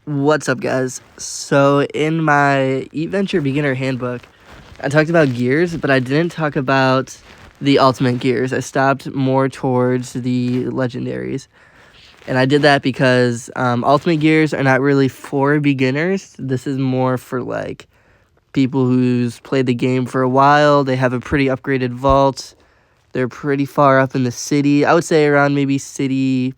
What's up, guys? So, in my Eatventure beginner handbook, I talked about gears, but I didn't talk about the ultimate gears. I stopped more towards the legendaries. And I did that because ultimate gears are not really for beginners. This is more for like people who's played the game for a while. They have a pretty upgraded vault. They're pretty far up in the city. I would say around maybe city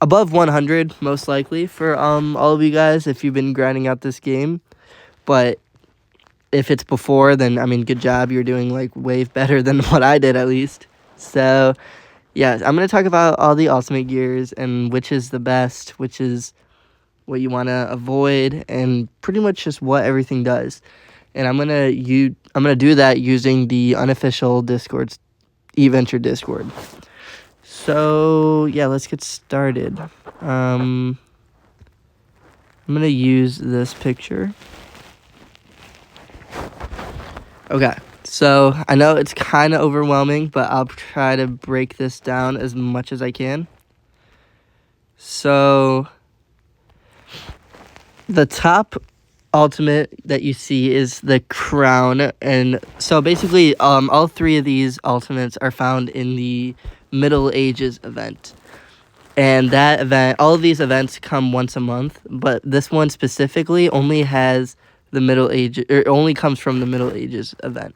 above 100 most likely for all of you guys if you've been grinding out this game. But if it's before, then I mean, good job. You're doing like way better than what I did, at least. So yeah, I'm gonna talk about all the ultimate gears and which is the best, which is what you want to avoid, and pretty much just what everything does. And I'm gonna do that using the unofficial Discord's Eatventure Discord. So yeah, let's get started. I'm gonna use this picture. Okay, so I know it's kind of overwhelming, but I'll try to break this down as much as I can. So the top ultimate that you see is the crown, and so basically all three of these ultimates are found in the Middle Ages event. And that event, all of these events come once a month, but this one specifically only has the Middle Ages, or only comes from the Middle Ages event,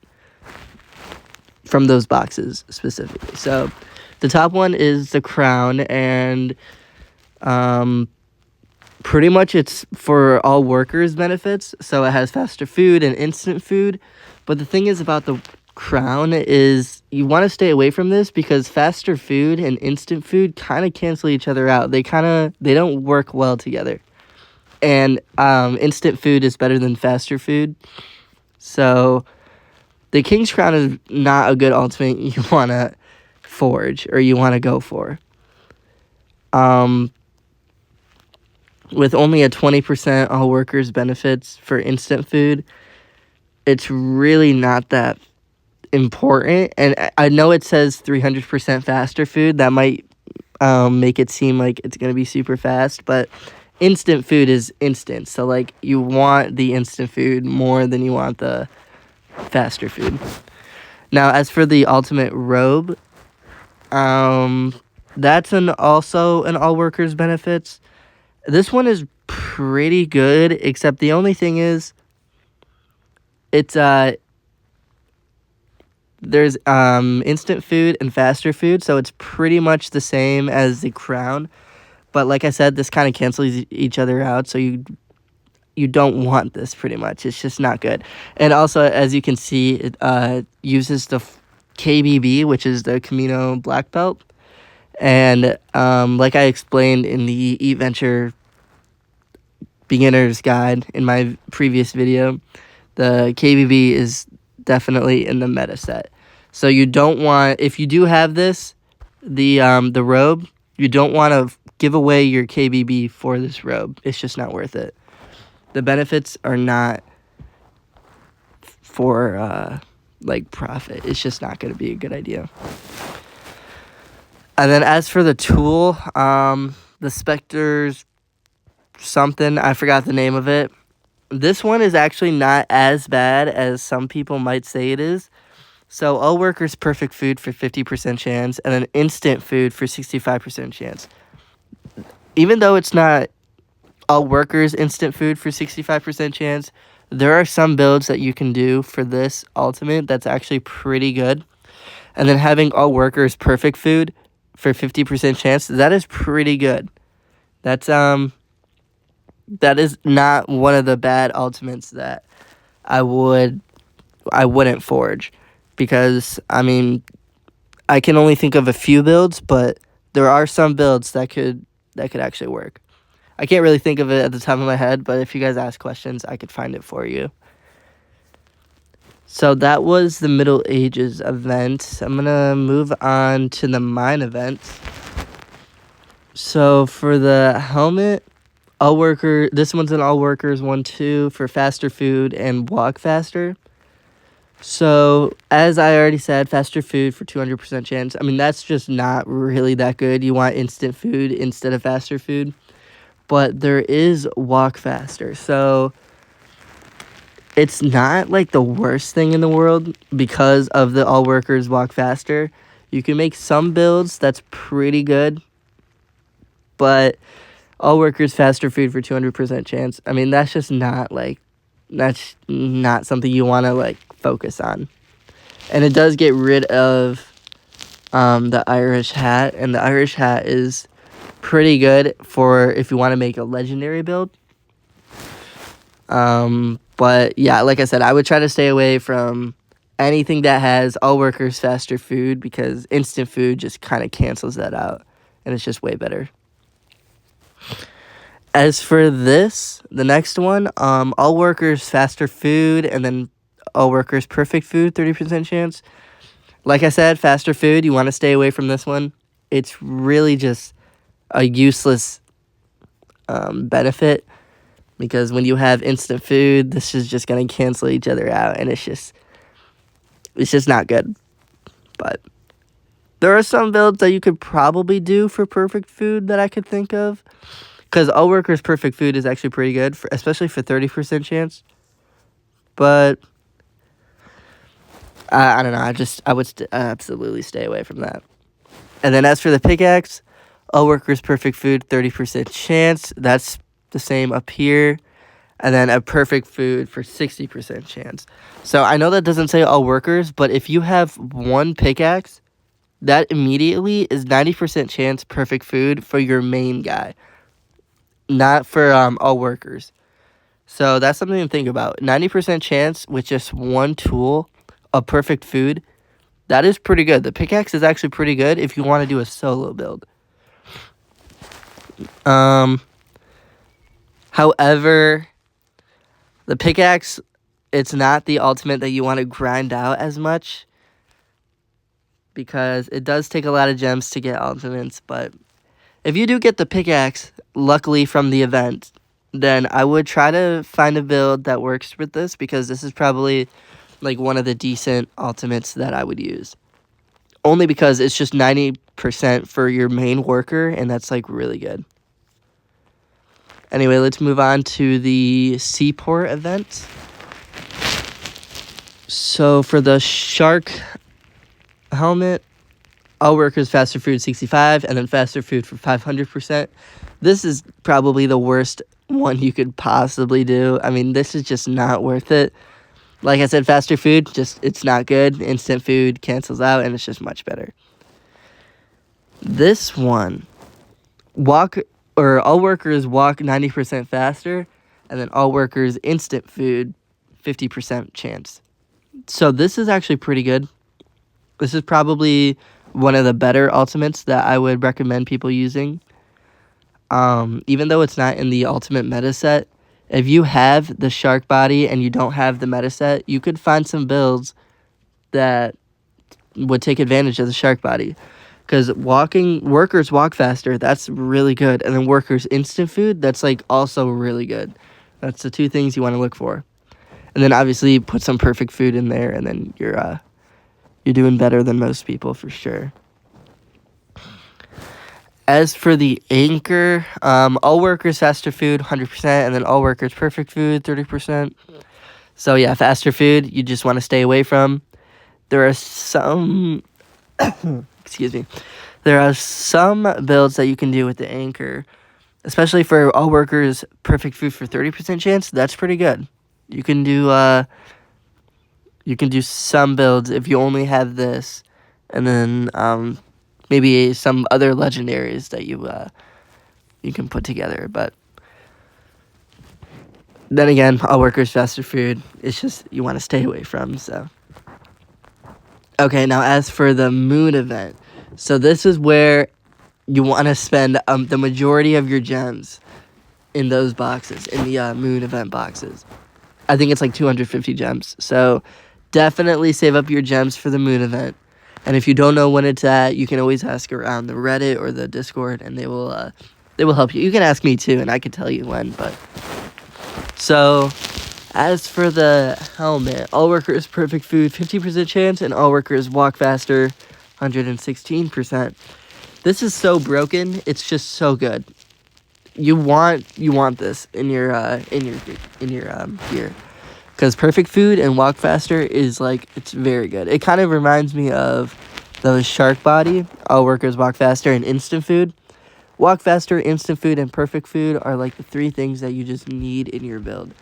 from those boxes specifically. So the top one is the crown, and pretty much it's for all workers benefits. So it has faster food and instant food. But the thing is about the crown is you want to stay away from this because faster food and instant food kind of cancel each other out. They don't work well together. And instant food is better than faster food. So the King's Crown is not a good ultimate you want to forge or you want to go for. With only a 20% all workers benefits for instant food, it's really not that important. And I know it says 300% faster food. That might make it seem like it's going to be super fast, but instant food is instant. So like you want the instant food more than you want the faster food. Now, as for the ultimate robe, that's also an all workers benefits. This one is pretty good, except the only thing is it's there's instant food and faster food, so it's pretty much the same as the crown. But like I said, this kind of cancels each other out, so you don't want this pretty much. It's just not good. And also, as you can see, it uses the KBB, which is the Camino Black Belt. And like I explained in the Eatventure beginner's guide in my previous video, the KBB is definitely in the meta set. So you don't want, if you do have this, the robe, you don't want to give away your KBB for this robe. It's just not worth it. The benefits are not for like profit. It's just not going to be a good idea. And then as for the tool, the Spectre's something, I forgot the name of it. This one is actually not as bad as some people might say it is. So all workers perfect food for 50% chance, and then instant food for 65% chance. Even though it's not all workers instant food for 65% chance, there are some builds that you can do for this ultimate that's actually pretty good. And then having all workers perfect food for 50% chance, that is pretty good. That is not one of the bad ultimates that I wouldn't forge, because I mean, I can only think of a few builds, but there are some builds that could actually work. I can't really think of it at the top of my head, but if you guys ask questions, I could find it for you. So that was the Middle Ages event. I'm gonna move on to the mine event. So for the helmet, this one's an all workers 1-2 for faster food and walk faster. So as I already said, faster food for 200% chance. I mean, that's just not really that good. You want instant food instead of faster food. but there is walk faster. So it's not like the worst thing in the world because of the all workers walk faster. You can make some builds that's pretty good, but all workers faster food for 200% chance. I mean, that's just not like, that's not something you want to like focus on. And it does get rid of the Irish hat, and the Irish hat is pretty good for if you want to make a legendary build. But yeah, like I said, I would try to stay away from anything that has all workers faster food because instant food just kind of cancels that out, and it's just way better. As for this, the next one, all workers faster food, and then all workers perfect food, 30% chance. Like I said, faster food, you want to stay away from this one. It's really just a useless benefit because when you have instant food, this is just going to cancel each other out, and it's just not good. But there are some builds that you could probably do for perfect food that I could think of. Because all workers perfect food is actually pretty good, especially for 30% chance. But I don't know. I would absolutely stay away from that. And then as for the pickaxe, all workers perfect food, 30% chance. That's the same up here. And then a perfect food for 60% chance. So I know that doesn't say all workers, but if you have one pickaxe, that immediately is 90% chance perfect food for your main guy. Not for all workers. So that's something to think about. 90% chance with just one tool of perfect food. That is pretty good. The pickaxe is actually pretty good if you want to do a solo build. However, the pickaxe, it's not the ultimate that you want to grind out as much because it does take a lot of gems to get ultimates, but if you do get the pickaxe, luckily from the event, then I would try to find a build that works with this because this is probably like one of the decent ultimates that I would use. Only because it's just 90% for your main worker, and that's like really good. Anyway, let's move on to the Seaport event. So for the shark helmet, all workers faster food 65, and then faster food for 500%. This is probably the worst one you could possibly do. I mean, this is just not worth it. Like I said, faster food, just it's not good. Instant food cancels out, and it's just much better. This one, all workers walk 90% faster, and then all workers instant food 50% chance. So this is actually pretty good. This is probably one of the better ultimates that I would recommend people using. Even though it's not in the ultimate meta set, if you have the shark body and you don't have the meta set, you could find some builds that would take advantage of the shark body. Because workers walk faster, that's really good. And then workers instant food, that's like also really good. That's the two things you want to look for. And then obviously put some perfect food in there, and then you're doing better than most people for sure. As for the anchor, all workers faster food 100%, and then all workers perfect food 30%. So yeah, faster food you just want to stay away from. There are some excuse me. There are some builds that you can do with the anchor, especially for all workers perfect food for 30% chance. That's pretty good. You can do some builds if you only have this, and then maybe some other legendaries that you can put together. But then again, all workers faster food, it's just you want to stay away from. So okay, now as for the moon event, so this is where you want to spend the majority of your gems in those boxes, in the moon event boxes. I think it's like 250 gems. So definitely save up your gems for the moon event. And if you don't know when it's at, you can always ask around the Reddit or the Discord, and they will help you. You can ask me too, and I can tell you when. But so, as for the helmet, all workers perfect food 50% chance, and all workers walk faster 116%. This is so broken. It's just so good. you want this in your gear, because Perfect Food and Walk Faster is like, it's very good. It kind of reminds me of those Shark Body, All Workers Walk Faster, and Instant Food. Walk Faster, Instant Food, and Perfect Food are like the 3 things that you just need in your build.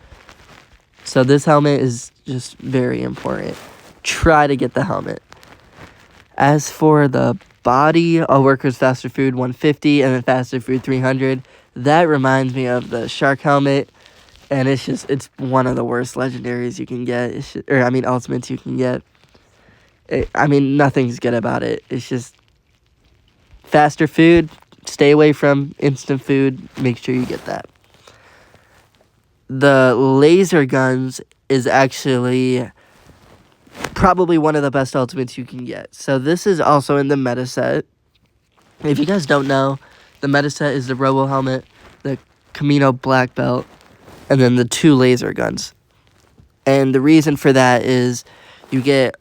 So this helmet is just very important. Try to get the helmet. As for the body, All Workers Faster Food 150 and then Faster Food 300. That reminds me of the shark helmet, and it's one of the worst legendaries you can get. Ultimates you can get. Nothing's good about it. It's just Faster Food. Stay away from Instant Food. Make sure you get that. The laser guns is actually probably one of the best ultimates you can get. So this is also in the meta set. If you guys don't know, the meta set is the Robo Helmet, the Camino Black Belt, and then the 2 laser guns. And the reason for that is you get,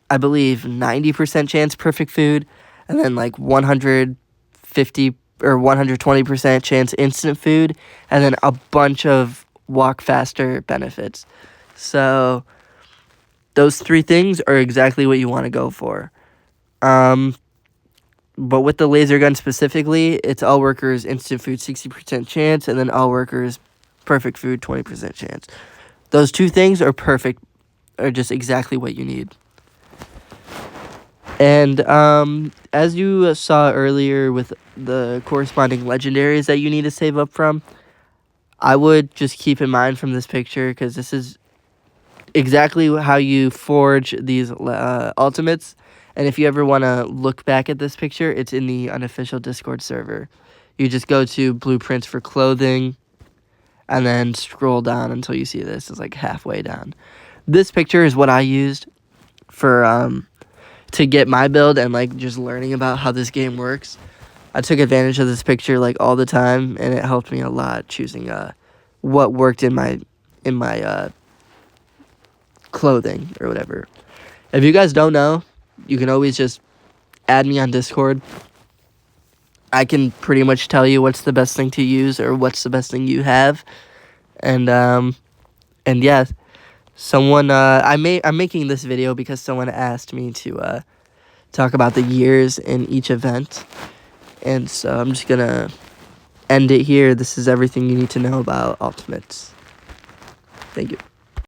I believe, 90% chance Perfect Food, and then like 150 or 120% chance Instant Food, and then a bunch of Walk Faster benefits. So those 3 things are exactly what you want to go for. But with the laser gun specifically, it's All Workers Instant Food 60% chance, and then All Workers Perfect Food 20% chance. Those 2 things are perfect, are just exactly what you need. And as you saw earlier with the corresponding legendaries that you need to save up from, I would just keep in mind from this picture, because this is exactly how you forge these ultimates. And if you ever want to look back at this picture, it's in the unofficial Discord server. You just go to blueprints for clothing and then scroll down until you see this. It's like halfway down. This picture is what I used for to get my build and like just learning about how this game works. I took advantage of this picture like all the time, and it helped me a lot choosing what worked in my clothing or whatever. If you guys don't know, you can always just add me on Discord. I can pretty much tell you what's the best thing to use or what's the best thing you have. And yeah, I'm making this video because someone asked me to talk about the years in each event. And so I'm just gonna end it here. This is everything you need to know about Ultimates. Thank you.